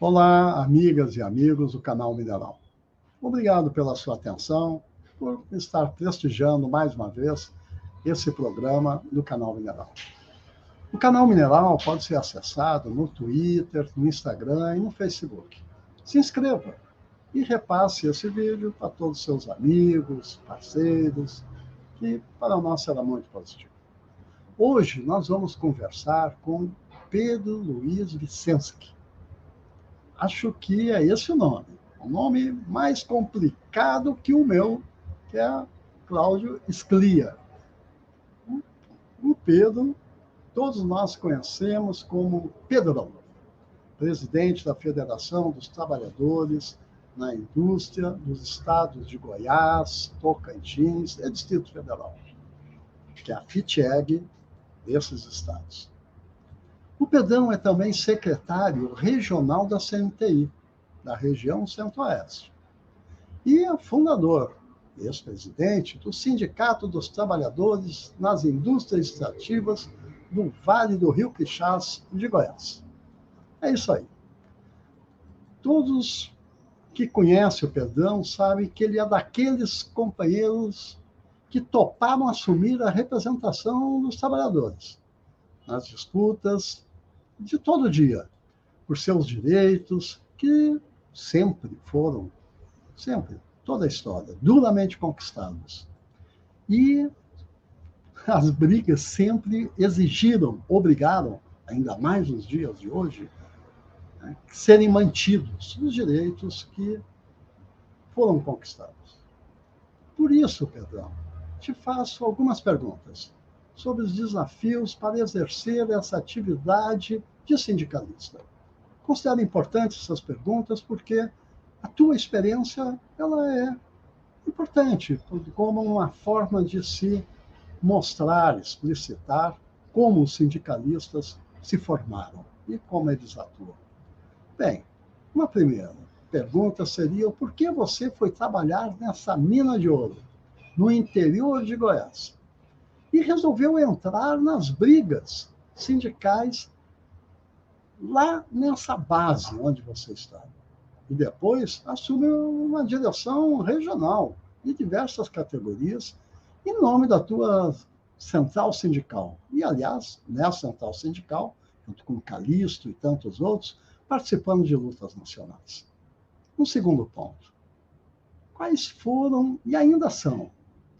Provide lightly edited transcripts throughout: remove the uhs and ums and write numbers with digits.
Olá, amigas e amigos do canal Mineral. Obrigado pela sua atenção, por estar prestigiando mais uma vez esse programa do canal Mineral. O canal Mineral pode ser acessado no Twitter, no Instagram e no Facebook. Se inscreva e repasse esse vídeo para todos os seus amigos, parceiros, que para nós será muito positivo. Hoje nós vamos conversar com Pedro Luiz Vicensky. Acho que é esse o nome. Um nome mais complicado que o meu, que é Cláudio Sclia. O Pedro, todos nós conhecemos como Pedrão, presidente da Federação dos Trabalhadores na Indústria dos Estados de Goiás, Tocantins e Distrito Federal, que é a FITEG desses estados. O Pedrão é também secretário regional da CNTI, da região Centro-Oeste. E é fundador, ex-presidente, do Sindicato dos Trabalhadores nas Indústrias Extrativas do Vale do Rio Quixás, de Goiás. É isso aí. Todos que conhecem o Pedrão sabem que ele é daqueles companheiros que toparam assumir a representação dos trabalhadores nas disputas de todo dia, por seus direitos, que sempre foram, toda a história, duramente conquistados. E as brigas sempre exigiram, obrigaram, ainda mais nos dias de hoje, né, serem mantidos os direitos que foram conquistados. Por isso, Pedrão, te faço algumas perguntas sobre os desafios para exercer essa atividade de sindicalista. Considero importantes essas perguntas porque a tua experiência ela é importante como uma forma de se mostrar, explicitar como os sindicalistas se formaram e como eles atuam. Bem, uma primeira pergunta seria por que você foi trabalhar nessa mina de ouro, no interior de Goiás? E resolveu entrar nas brigas sindicais lá nessa base onde você está. E depois assumiu uma direção regional em diversas categorias em nome da tua central sindical. E, aliás, nessa central sindical, junto com Calixto e tantos outros, participando de lutas nacionais. Um segundo ponto. Quais foram, e ainda são,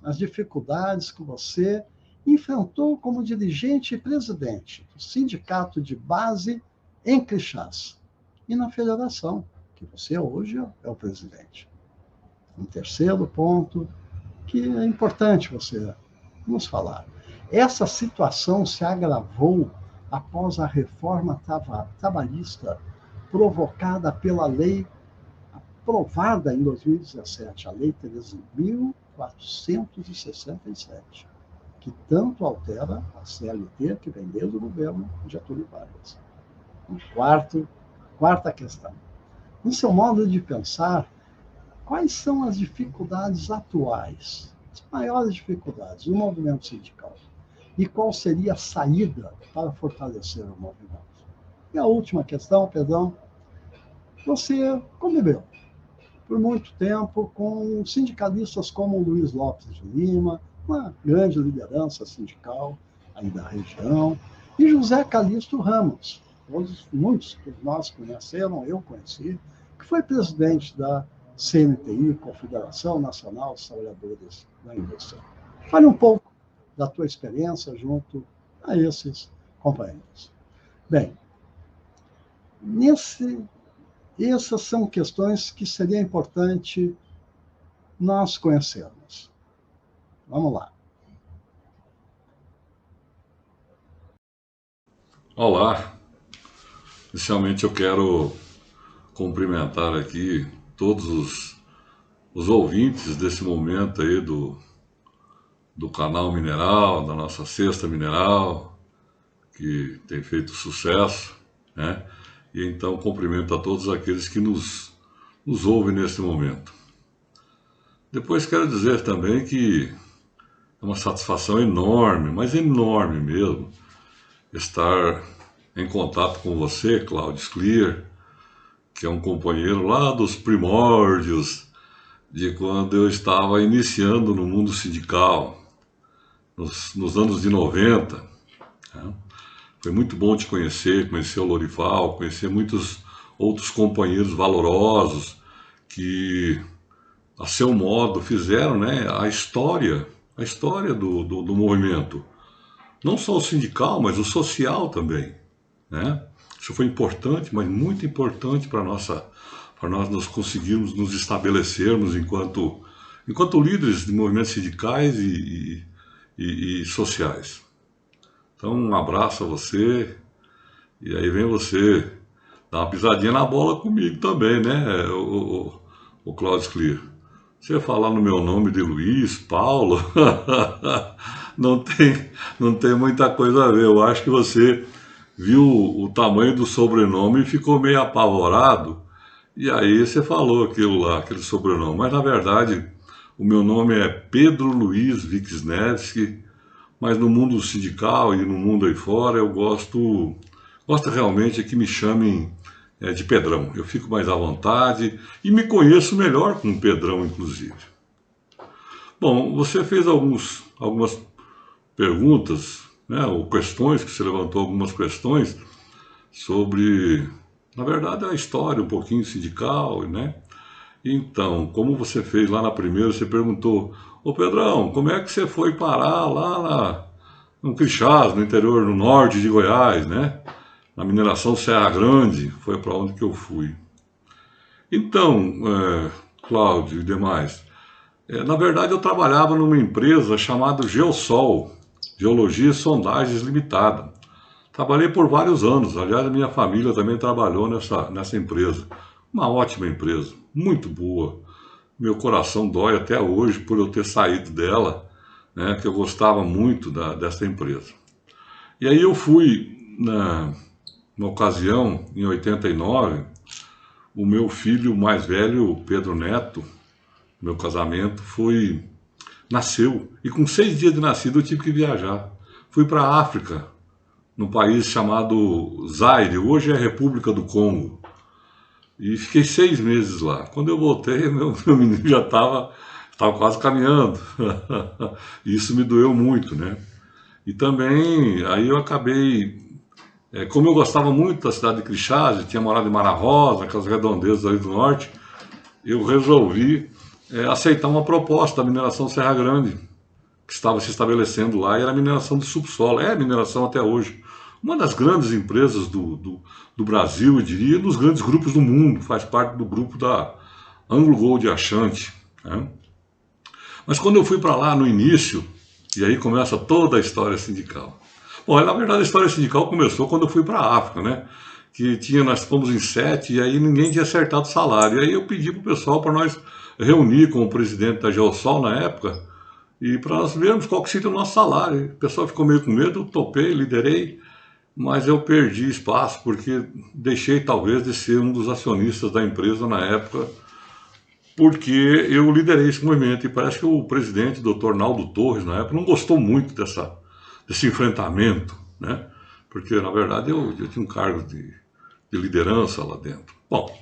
as dificuldades que você enfrentou como dirigente e presidente do sindicato de base em Quixás e na federação, que você hoje é o presidente. Um terceiro ponto que é importante você nos falar. Essa situação se agravou após a reforma trabalhista provocada pela lei aprovada em 2017, a Lei 13.467, que tanto altera a CLT, que vem desde o governo Getúlio Vargas. Quarta questão. No seu modo de pensar, quais são as dificuldades atuais, as maiores dificuldades do movimento sindical? E qual seria a saída para fortalecer o movimento? E a última questão, Pedrão, você conviveu por muito tempo com sindicalistas como Luiz Lopes de Lima, uma grande liderança sindical aí da região, e José Calixto Ramos, muitos que nós conheceram, eu conheci, que foi presidente da CNTI, Confederação Nacional dos Trabalhadores da Indústria. Fale um pouco da tua experiência junto a esses companheiros. Bem, essas são questões que seria importante nós conhecermos. Vamos lá. Olá, inicialmente eu quero cumprimentar aqui todos os ouvintes desse momento aí do canal Mineral, da nossa Sexta Mineral, que tem feito sucesso, né? E então cumprimento a todos aqueles que nos ouvem nesse momento. Depois quero dizer também que é uma satisfação enorme, mas enorme mesmo, estar em contato com você, Cláudio Sclier, que é um companheiro lá dos primórdios, de quando eu estava iniciando no mundo sindical, nos anos de 90. Né? Foi muito bom te conhecer, conhecer o Lorival, conhecer muitos outros companheiros valorosos que, a seu modo, fizeram, né, a história do movimento. Não só o sindical, mas o social também. Né? Isso foi importante, mas muito importante para nós conseguirmos nos estabelecermos enquanto líderes de movimentos sindicais e sociais. Então, um abraço a você, e aí vem você dar uma pisadinha na bola comigo também, né, o Cláudio Sclier. Você falar no meu nome de Luiz, Paulo, não tem muita coisa a ver. Eu acho que você viu o tamanho do sobrenome e ficou meio apavorado, e aí você falou aquilo lá, aquele sobrenome. Mas, na verdade, o meu nome é Pedro Luiz Wiksnevski, mas no mundo sindical e no mundo aí fora eu gosto realmente que me chamem de Pedrão. Eu fico mais à vontade e me conheço melhor com o Pedrão, inclusive. Bom, você fez algumas perguntas, né, ou questões, que você levantou algumas questões sobre, na verdade, a história um pouquinho sindical, né? Então, como você fez lá na primeira, você perguntou: ô Pedrão, como é que você foi parar lá no Crixás, no interior, no norte de Goiás, né? Na mineração Serra Grande, foi para onde que eu fui. Então, Cláudio e demais, na verdade eu trabalhava numa empresa chamada Geosol, Geologia e Sondagens Limitada. Trabalhei por vários anos, aliás a minha família também trabalhou nessa empresa. Uma ótima empresa, muito boa. Meu coração dói até hoje por eu ter saído dela, né, que eu gostava muito dessa empresa. E aí eu fui, numa ocasião, em 89, o meu filho mais velho, Pedro Neto, meu casamento, nasceu. E com 6 dias de nascido eu tive que viajar. Fui para a África, num país chamado Zaire, hoje é a República do Congo. E fiquei 6 meses lá. Quando eu voltei, meu menino já estava quase caminhando. E isso me doeu muito, né? E também, aí eu acabei, como eu gostava muito da cidade de Crixás, tinha morado em Mara Rosa, aquelas redondezas ali do norte, eu resolvi aceitar uma proposta da mineração Serra Grande, que estava se estabelecendo lá, e era a mineração de subsolo, é a mineração até hoje. Uma das grandes empresas do Brasil, eu diria, dos grandes grupos do mundo, faz parte do grupo da Anglo Gold Ashanti. Né? Mas quando eu fui para lá no início, e aí começa toda a história sindical. Bom, na verdade a história sindical começou quando eu fui para a África, né? Nós fomos em 7 e aí ninguém tinha acertado o salário. E aí eu pedi para o pessoal para nós reunir com o presidente da Geosol na época e para nós vermos qual que seria o nosso salário. O pessoal ficou meio com medo, topei, liderei, mas eu perdi espaço porque deixei talvez de ser um dos acionistas da empresa na época, porque eu liderei esse movimento e parece que o presidente, Dr. Naldo Torres, na época, não gostou muito desse enfrentamento, né? Porque, na verdade, eu tinha um cargo de liderança lá dentro. Bom,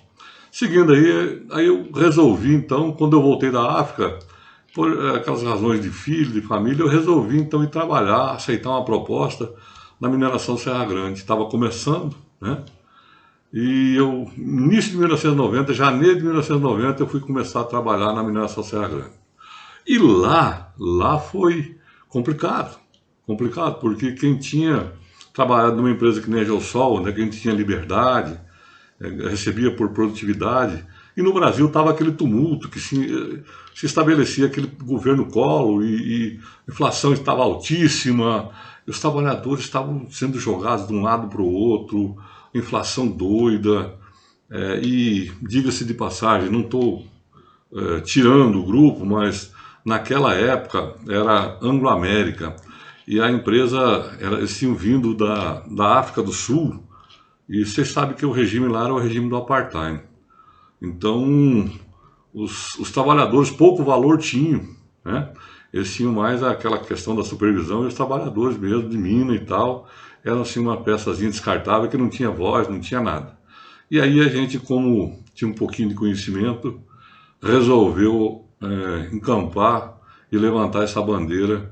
seguindo aí eu resolvi, então, quando eu voltei da África, por aquelas razões de filho, de família, eu resolvi, então, ir trabalhar, aceitar uma proposta na mineração Serra Grande. Estava começando, né? E eu, início de 1990, janeiro de 1990, eu fui começar a trabalhar na mineração Serra Grande. E lá foi complicado, porque quem tinha trabalhado numa empresa que nem a Geosol, né, que a gente tinha liberdade, recebia por produtividade, e no Brasil estava aquele tumulto, que se estabelecia aquele governo Collor, e a inflação estava altíssima, e os trabalhadores estavam sendo jogados de um lado para o outro, inflação doida, e diga-se de passagem, não estou tirando o grupo, mas naquela época era Anglo-América, e a empresa, eles tinham vindo da África do Sul, e vocês sabem que o regime lá era o regime do apartheid. Então, os trabalhadores pouco valor tinham, né? Eles tinham mais aquela questão da supervisão, e os trabalhadores mesmo de mina e tal, eram assim uma peçazinha descartável que não tinha voz, não tinha nada. E aí a gente, como tinha um pouquinho de conhecimento, resolveu encampar e levantar essa bandeira.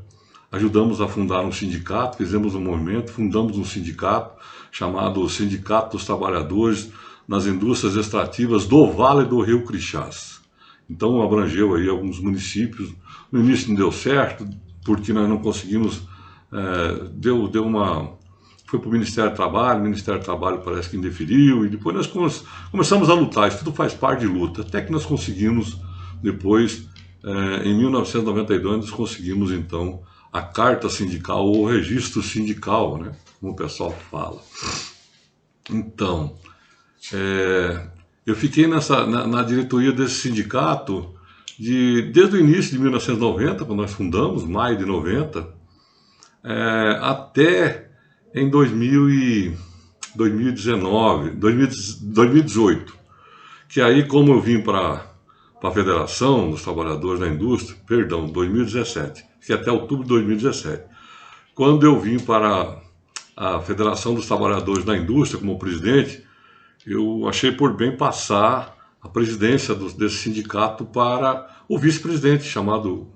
Ajudamos a fundar um sindicato, fizemos um movimento, fundamos um sindicato chamado Sindicato dos Trabalhadores nas Indústrias Extrativas do Vale do Rio Crixás. Então abrangeu aí alguns municípios. No início não deu certo, porque nós não conseguimos, foi para o Ministério do Trabalho parece que indeferiu, e depois nós começamos a lutar, isso tudo faz parte de luta, até que nós conseguimos, depois, em 1992, nós conseguimos então a carta sindical, ou o registro sindical, né, como o pessoal fala. Então, eu fiquei na diretoria desse sindicato desde o início de 1990, quando nós fundamos, maio de 90, até em 2018, que aí, como eu vim para a Federação dos Trabalhadores da Indústria, 2017, que até outubro de 2017, quando eu vim para a Federação dos Trabalhadores da Indústria como presidente, eu achei por bem passar a presidência desse sindicato para o vice-presidente, chamado,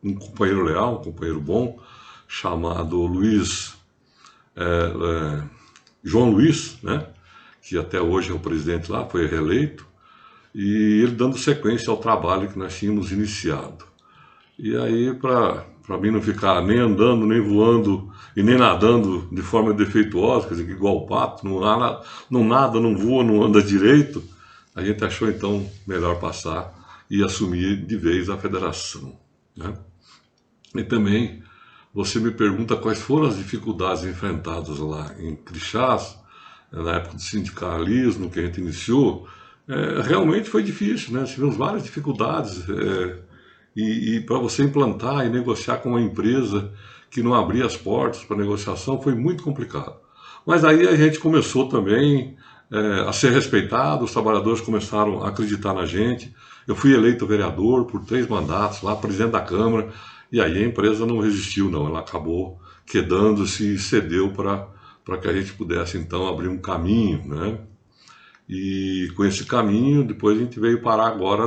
um companheiro leal, um companheiro bom, chamado João Luiz, né, que até hoje é o presidente lá, foi reeleito, e ele dando sequência ao trabalho que nós tínhamos iniciado. E aí, para mim não ficar nem andando, nem voando e nem nadando de forma defeituosa, quer dizer, igual o pato, não nada, não voa, não anda direito, a gente achou então melhor passar e assumir de vez a federação, né? E também você me pergunta quais foram as dificuldades enfrentadas lá em Crixás, na época do sindicalismo que a gente iniciou. Realmente foi difícil, né? Tivemos várias dificuldades, e para você implantar e negociar com uma empresa que não abria as portas para negociação foi muito complicado. Mas aí a gente começou também a ser respeitado, os trabalhadores começaram a acreditar na gente. Eu fui eleito vereador por 3 mandatos lá, presidente da Câmara, e aí a empresa não resistiu não, ela acabou quedando-se e cedeu para que a gente pudesse então abrir um caminho, né? E com esse caminho, depois a gente veio parar agora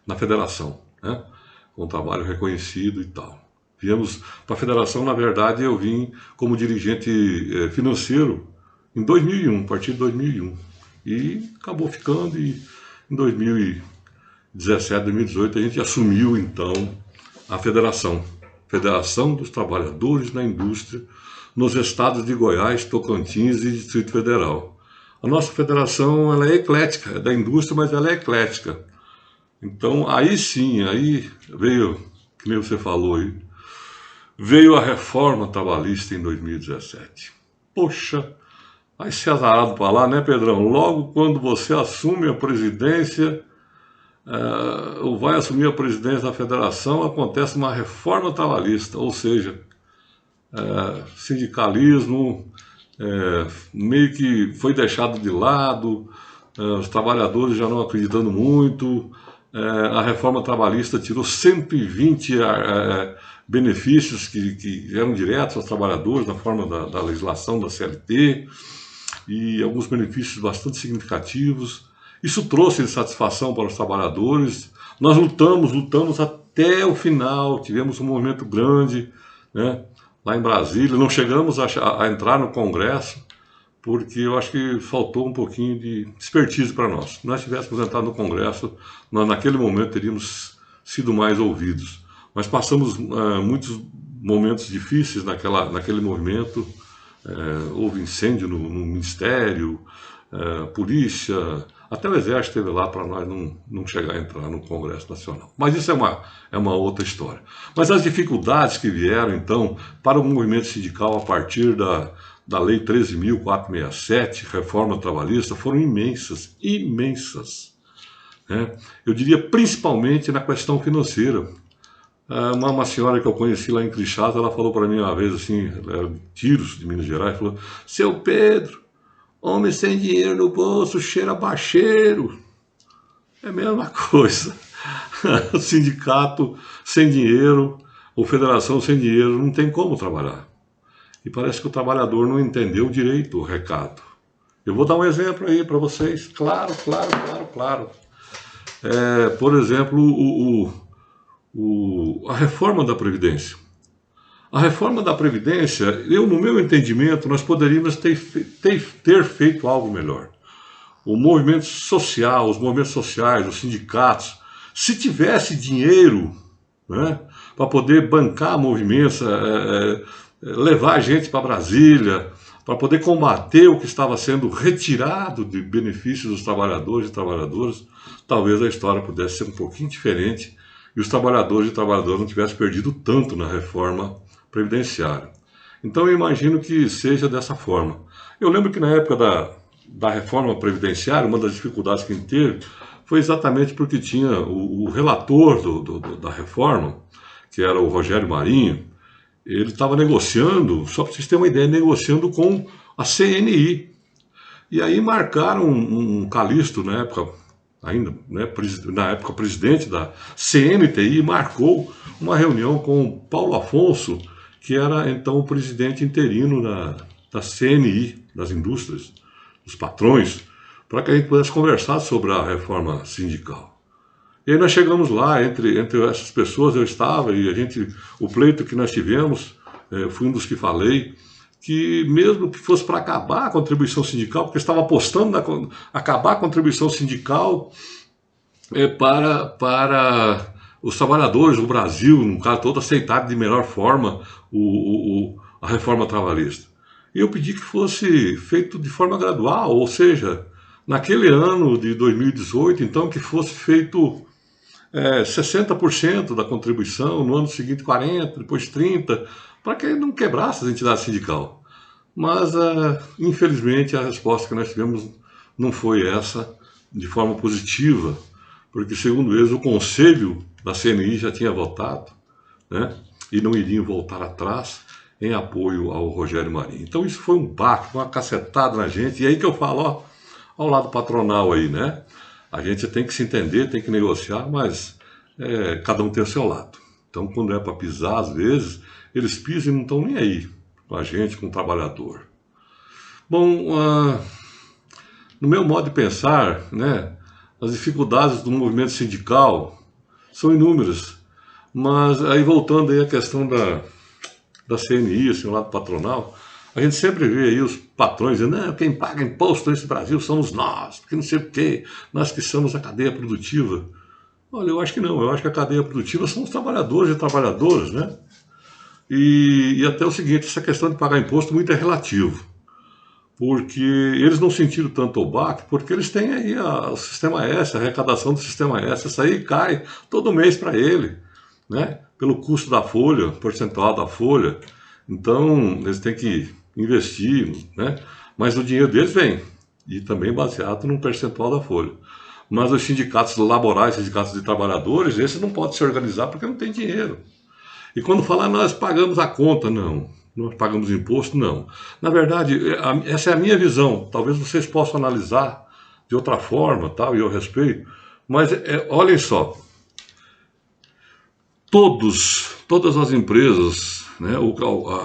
na federação, né? Com um trabalho reconhecido e tal. Viemos para a federação, na verdade, eu vim como dirigente financeiro em 2001, a partir de 2001. E acabou ficando, e em 2017, 2018, a gente assumiu, então, a Federação dos Trabalhadores da Indústria nos estados de Goiás, Tocantins e Distrito Federal. A nossa federação, ela é eclética, é da indústria, mas ela é eclética. Então, aí sim, aí veio, que nem você falou aí, veio a reforma trabalhista em 2017. Poxa, vai ser azarado para lá, né, Pedrão? Logo quando você assume a presidência, ou vai assumir a presidência da federação, acontece uma reforma trabalhista, ou seja, sindicalismo meio que foi deixado de lado, os trabalhadores já não acreditando muito. A reforma trabalhista tirou 120 benefícios que eram diretos aos trabalhadores na forma da legislação da CLT, e alguns benefícios bastante significativos. Isso trouxe insatisfação para os trabalhadores. Nós lutamos até o final, tivemos um movimento grande, né, lá em Brasília. Não chegamos a entrar no Congresso, porque eu acho que faltou um pouquinho de expertise para nós. Se nós tivéssemos entrado no Congresso, nós naquele momento teríamos sido mais ouvidos. Mas passamos muitos momentos difíceis naquele movimento. Houve incêndio no Ministério, polícia, até o Exército esteve lá para nós não chegar a entrar no Congresso Nacional. Mas isso é uma outra história. Mas as dificuldades que vieram, então, para o movimento sindical a partir da Lei 13.467, reforma trabalhista, foram imensas, imensas, né? Eu diria principalmente na questão financeira. Uma senhora que eu conheci lá em Crixás, ela falou para mim uma vez assim, ela era de Tiros, de Minas Gerais, falou: "Seu Pedro, homem sem dinheiro no bolso cheira bacheiro." É a mesma coisa. O sindicato sem dinheiro, ou federação sem dinheiro, não tem como trabalhar. E parece que o trabalhador não entendeu direito o recado. Eu vou dar um exemplo aí para vocês. Claro, claro, claro, claro. Por exemplo, a reforma da Previdência. A reforma da Previdência, no meu entendimento, nós poderíamos ter feito algo melhor. O movimento social, os movimentos sociais, os sindicatos, se tivesse dinheiro, né, para poder bancar movimentos, levar a gente para Brasília, para poder combater o que estava sendo retirado de benefícios dos trabalhadores e trabalhadoras, talvez a história pudesse ser um pouquinho diferente e os trabalhadores e trabalhadoras não tivessem perdido tanto na reforma previdenciária. Então eu imagino que seja dessa forma. Eu lembro que na época da reforma previdenciária, uma das dificuldades que a gente teve foi exatamente porque tinha o relator da reforma, que era o Rogério Marinho. Ele estava negociando, só para vocês terem uma ideia, negociando com a CNI. E aí marcaram um Calixto, na época, ainda, né, na época presidente da CNTI, marcou uma reunião com o Paulo Afonso, que era então o presidente interino da CNI, das indústrias, dos patrões, para que a gente pudesse conversar sobre a reforma sindical. E aí nós chegamos lá, entre essas pessoas eu estava, e o pleito que nós tivemos, fui um dos que falei, que mesmo que fosse para acabar a contribuição sindical, porque estava apostando em acabar a contribuição sindical para os trabalhadores do Brasil, no caso todo, aceitarem de melhor forma a reforma trabalhista. E eu pedi que fosse feito de forma gradual, ou seja, naquele ano de 2018, então, que fosse feito 60% da contribuição, no ano seguinte 40%, depois 30%, para que não quebrasse as entidades sindicais. Mas, infelizmente, a resposta que nós tivemos não foi essa, de forma positiva, porque, segundo eles, o Conselho da CNI já tinha votado, né, e não iriam voltar atrás em apoio ao Rogério Marinho. Então isso foi um baque, uma cacetada na gente, e aí que eu falo, ó, ao lado patronal aí, né? A gente tem que se entender, tem que negociar, mas cada um tem o seu lado. Então quando é para pisar, às vezes, eles pisam e não estão nem aí com a gente, com o trabalhador. Bom, no meu modo de pensar, né, as dificuldades do movimento sindical são inúmeras, mas aí voltando aí à questão da CNI, assim, o lado patronal, a gente sempre vê aí os patrões dizendo, não, quem paga imposto nesse Brasil somos nós, porque não sei o quê, nós que somos a cadeia produtiva. Olha, eu acho que não, eu acho que a cadeia produtiva são os trabalhadores e trabalhadoras, né? E até o seguinte, essa questão de pagar imposto muito é relativo, porque eles não sentiram tanto o baque, porque eles têm aí o Sistema S, a arrecadação do Sistema S, isso aí cai todo mês para ele, né? Pelo custo da folha, percentual da folha. Então, eles têm que investir, né? Mas o dinheiro deles vem, e também baseado num percentual da folha. Mas os sindicatos laborais, sindicatos de trabalhadores, esses não podem se organizar porque não tem dinheiro. E quando falar, nós pagamos a conta, não. Nós pagamos imposto, não. Na verdade, essa é a minha visão. Talvez vocês possam analisar de outra forma, tal, e eu respeito. Mas olhem só, todas as empresas, né,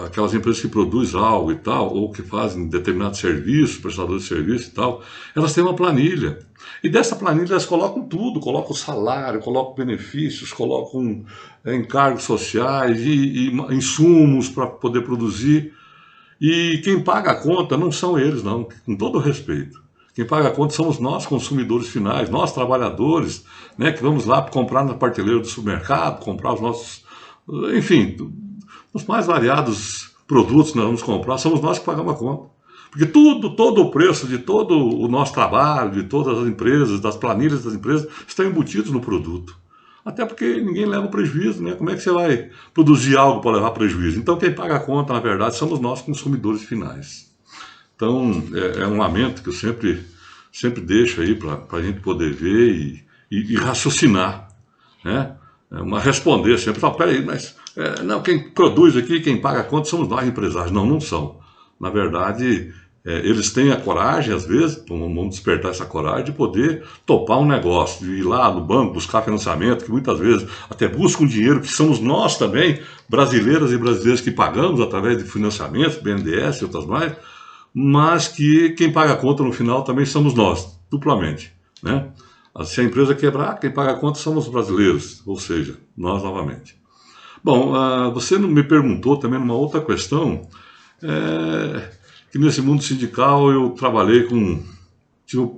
aquelas empresas que produzem algo e tal, ou que fazem determinado serviço, prestadores de serviço e tal, elas têm uma planilha. E dessa planilha elas colocam tudo, colocam salário, colocam benefícios, colocam encargos sociais e insumos para poder produzir. E quem paga a conta não são eles, não, com todo o respeito. Quem paga a conta somos nós, consumidores finais, nós, trabalhadores, né, que vamos lá comprar na prateleira do supermercado, comprar os nossos, enfim, os mais variados produtos que nós vamos comprar, somos nós que pagamos a conta. Porque todo o preço de todo o nosso trabalho, de todas as empresas, das planilhas das empresas, estão embutidos no produto. Até porque ninguém leva prejuízo, né? Como é que você vai produzir algo para levar prejuízo? Então quem paga a conta, na verdade, somos nós, consumidores finais. Então, é um lamento que eu sempre deixo aí para a gente poder ver e raciocinar, né? Responder sempre, não, peraí, mas não, quem produz aqui, quem paga a conta somos nós, empresários. Não, não são. Na verdade, eles têm a coragem, às vezes, vamos despertar essa coragem, de poder topar um negócio, de ir lá no banco buscar financiamento, que muitas vezes até buscam dinheiro, que somos nós também, brasileiras e brasileiros, que pagamos através de financiamentos, BNDES e outras mais, mas que quem paga a conta no final também somos nós, duplamente, né? Se a empresa quebrar, quem paga a conta somos os brasileiros, ou seja, nós novamente. Bom, você me perguntou também numa outra questão, que nesse mundo sindical eu trabalhei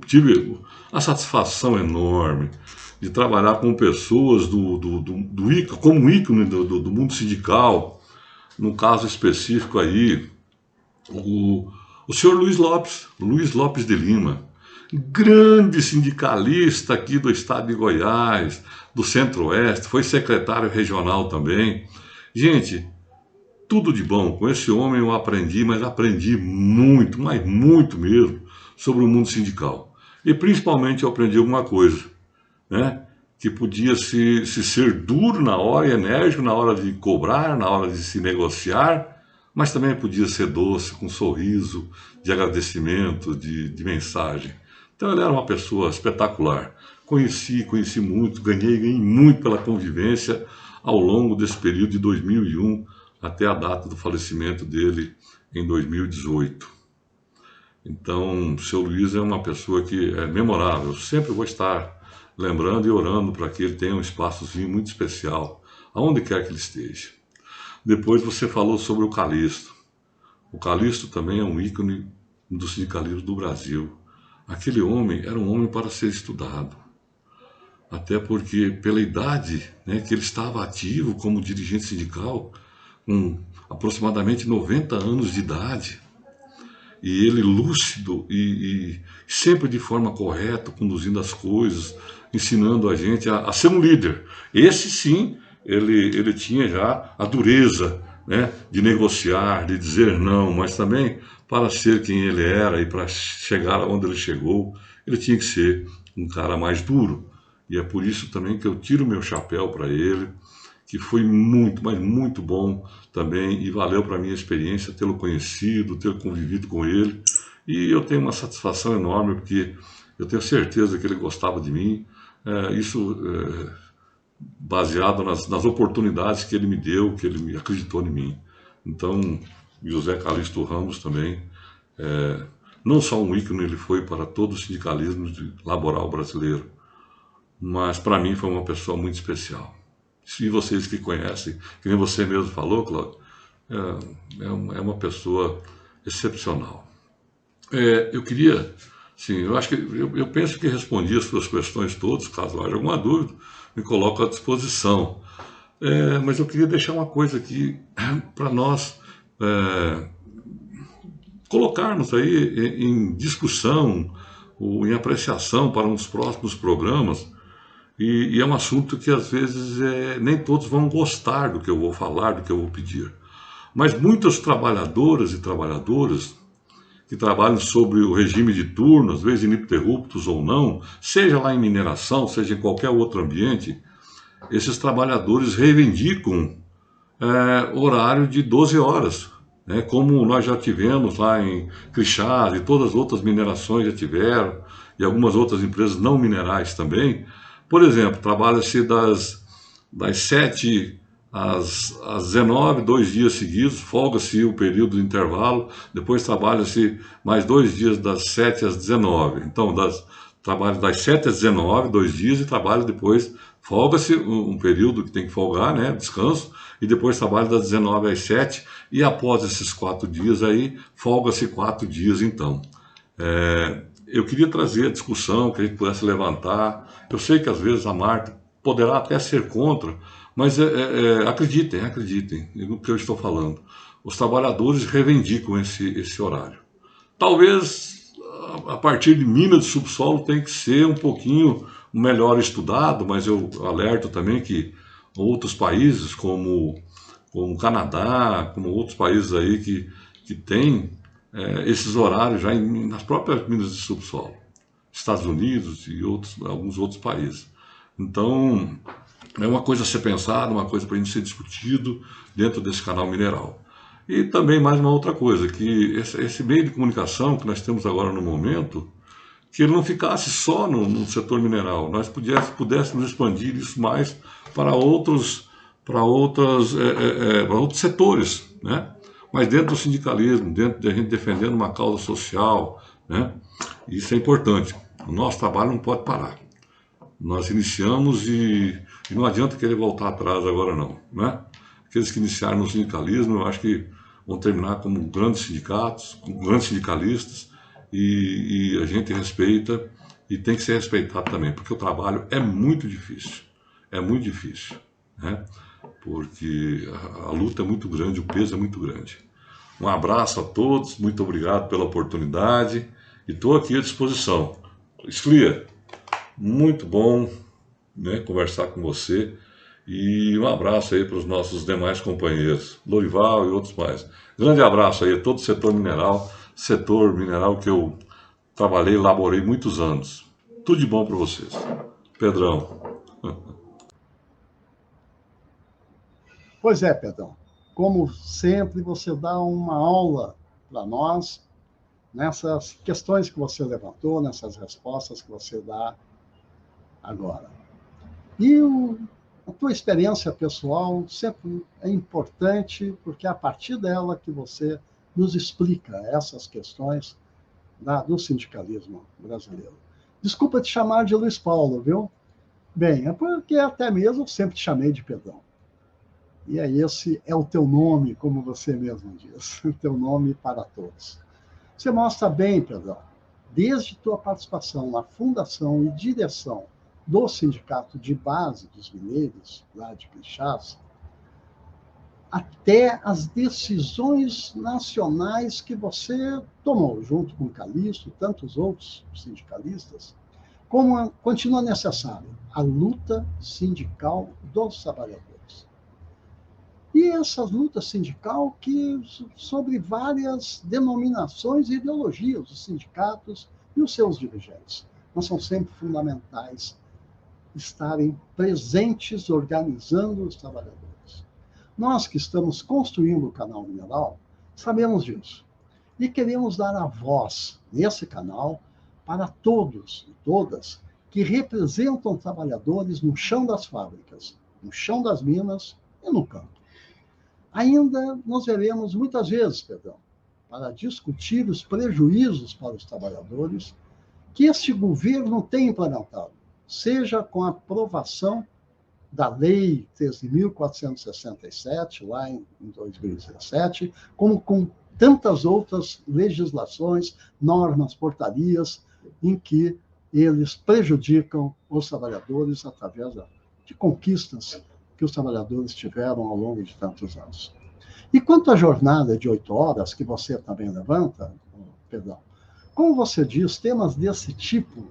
tive a satisfação enorme de trabalhar com pessoas como um ícone do mundo sindical, no caso específico aí, o senhor Luiz Lopes de Lima, grande sindicalista aqui do estado de Goiás, do Centro-Oeste, foi secretário regional também. Gente, tudo de bom. Com esse homem eu aprendi, mas aprendi muito, mas muito mesmo, sobre o mundo sindical. E principalmente eu aprendi alguma coisa, né? Que podia se ser duro na hora e enérgico na hora de cobrar, na hora de se negociar, mas também podia ser doce, com um sorriso de agradecimento, de mensagem. Então ele era uma pessoa espetacular. Conheci muito, ganhei muito pela convivência ao longo desse período de 2001 até a data do falecimento dele em 2018. Então, o seu Luiz é uma pessoa que é memorável. Eu sempre vou estar lembrando e orando para que ele tenha um espaçozinho muito especial, aonde quer que ele esteja. Depois você falou sobre o Calixto. O Calixto também é um ícone do sindicalismo do Brasil. Aquele homem era um homem para ser estudado. Até porque, pela idade, né, que ele estava ativo como dirigente sindical, com aproximadamente 90 anos de idade, e ele lúcido e sempre de forma correta, conduzindo as coisas, ensinando a gente a ser um líder. Esse sim, ele tinha já a dureza, né, de negociar, de dizer não, mas também para ser quem ele era e para chegar onde ele chegou, ele tinha que ser um cara mais duro. E é por isso também que eu tiro meu chapéu para ele, que foi muito, mas muito bom também, e valeu para a minha experiência tê-lo conhecido, ter convivido com ele. E eu tenho uma satisfação enorme, porque eu tenho certeza que ele gostava de mim, baseado nas oportunidades que ele me deu, que ele acreditou em mim. Então, José Calixto Ramos também, não só um ícone ele foi para todo o sindicalismo laboral brasileiro, mas para mim foi uma pessoa muito especial. E vocês que conhecem, que nem você mesmo falou, Cláudio, é uma pessoa excepcional. Eu queria, sim, eu penso que respondi as suas questões todas. Caso haja alguma dúvida, me coloco à disposição. Mas eu queria deixar uma coisa aqui para nós colocarmos aí em discussão ou em apreciação para uns próximos programas. E é um assunto que às vezes nem todos vão gostar do que eu vou falar, do que eu vou pedir. Mas muitas trabalhadoras e trabalhadoras que trabalham sobre o regime de turno, às vezes ininterruptos ou não, seja lá em mineração, seja em qualquer outro ambiente, esses trabalhadores reivindicam horário de 12 horas, né, como nós já tivemos lá em Crixás e todas as outras minerações já tiveram, e algumas outras empresas não minerais também. Por exemplo, trabalha-se das 7 às 19, 2 dias seguidos, folga-se o período de intervalo, depois trabalha-se mais 2 dias das 7 às 19. Então, trabalha das 7 às 19, 2 dias, e trabalha depois, folga-se um período que tem que folgar, né, descanso, e depois trabalha das 19 às 7, e após esses 4 dias aí, folga-se 4 dias então. Eu queria trazer a discussão, que a gente pudesse levantar. Eu sei que às vezes a Marta poderá até ser contra, mas acreditem no que eu estou falando. Os trabalhadores reivindicam esse horário. Talvez a partir de minas de subsolo tem que ser um pouquinho melhor estudado, mas eu alerto também que outros países, como o Canadá, como outros países aí que têm esses horários já nas próprias minas de subsolo, Estados Unidos e alguns outros países. Então, é uma coisa a ser pensada, uma coisa para a gente ser discutido dentro desse canal mineral. E também mais uma outra coisa, que esse meio de comunicação que nós temos agora no momento, que ele não ficasse só no setor mineral, nós pudéssemos expandir isso mais para para outros setores, né? Mas dentro do sindicalismo, dentro de a gente defendendo uma causa social, né? Isso é importante. O nosso trabalho não pode parar. Nós iniciamos e não adianta querer voltar atrás agora não, né? Aqueles que iniciaram no sindicalismo, eu acho que vão terminar como grandes sindicatos, como grandes sindicalistas, e a gente respeita e tem que ser respeitado também, porque o trabalho é muito difícil, né? Porque a luta é muito grande, o peso é muito grande. Um abraço a todos, muito obrigado pela oportunidade e estou aqui à disposição. Esclia, muito bom, né, conversar com você e um abraço aí para os nossos demais companheiros, Lorival e outros mais. Grande abraço aí a todo o setor mineral que eu trabalhei e laborei muitos anos. Tudo de bom para vocês. Pedrão. Pois é, Pedrão. Como sempre, você dá uma aula para nós nessas questões que você levantou, nessas respostas que você dá agora. E a tua experiência pessoal sempre é importante, porque é a partir dela que você nos explica essas questões do sindicalismo brasileiro. Desculpa te chamar de Luiz Paulo, viu? Bem, é porque até mesmo eu sempre te chamei de Pedrão. E esse é o teu nome, como você mesmo diz, o teu nome para todos. Você mostra bem, Pedrão, desde tua participação na fundação e direção do sindicato de base dos mineiros, lá de Quixás, até as decisões nacionais que você tomou, junto com o Calixto e tantos outros sindicalistas, como continua necessária a luta sindical dos trabalhadores. E essa luta sindical que sobre várias denominações e ideologias dos sindicatos e os seus dirigentes. Mas são sempre fundamentais estarem presentes, organizando os trabalhadores. Nós que estamos construindo o canal Mineral, sabemos disso. E queremos dar a voz nesse canal para todos e todas que representam trabalhadores no chão das fábricas, no chão das minas e no campo. Ainda nos veremos muitas vezes, Pedrão, para discutir os prejuízos para os trabalhadores que este governo tem implementado, seja com a aprovação da Lei 13.467, lá em 2017, como com tantas outras legislações, normas, portarias, em que eles prejudicam os trabalhadores através de conquistas que os trabalhadores tiveram ao longo de tantos anos. E quanto à jornada de 8 horas, que você também levanta, Pedrão, como você diz, temas desse tipo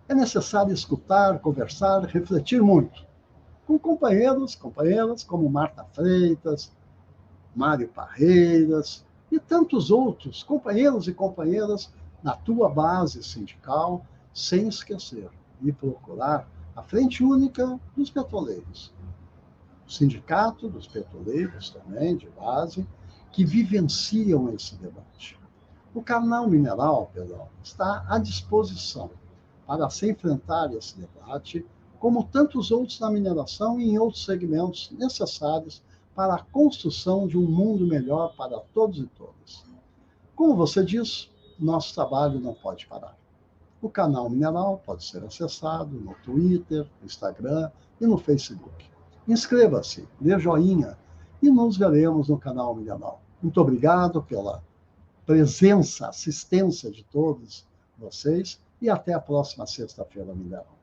é necessário escutar, conversar, refletir muito, com companheiras como Marta Freitas, Mário Parreiras e tantos outros companheiros e companheiras na tua base sindical, sem esquecer e procurar a Frente Única dos Petroleiros, o Sindicato dos Petroleiros também, de base, que vivenciam esse debate. O canal Mineral, Pedrão, está à disposição para se enfrentar esse debate, como tantos outros na mineração e em outros segmentos necessários para a construção de um mundo melhor para todos e todas. Como você diz, nosso trabalho não pode parar. O canal Mineral pode ser acessado no Twitter, no Instagram e no Facebook. Inscreva-se, dê joinha e nos veremos no canal Mineral. Muito obrigado pela presença, assistência de todos vocês e até a próxima sexta-feira, Mineral.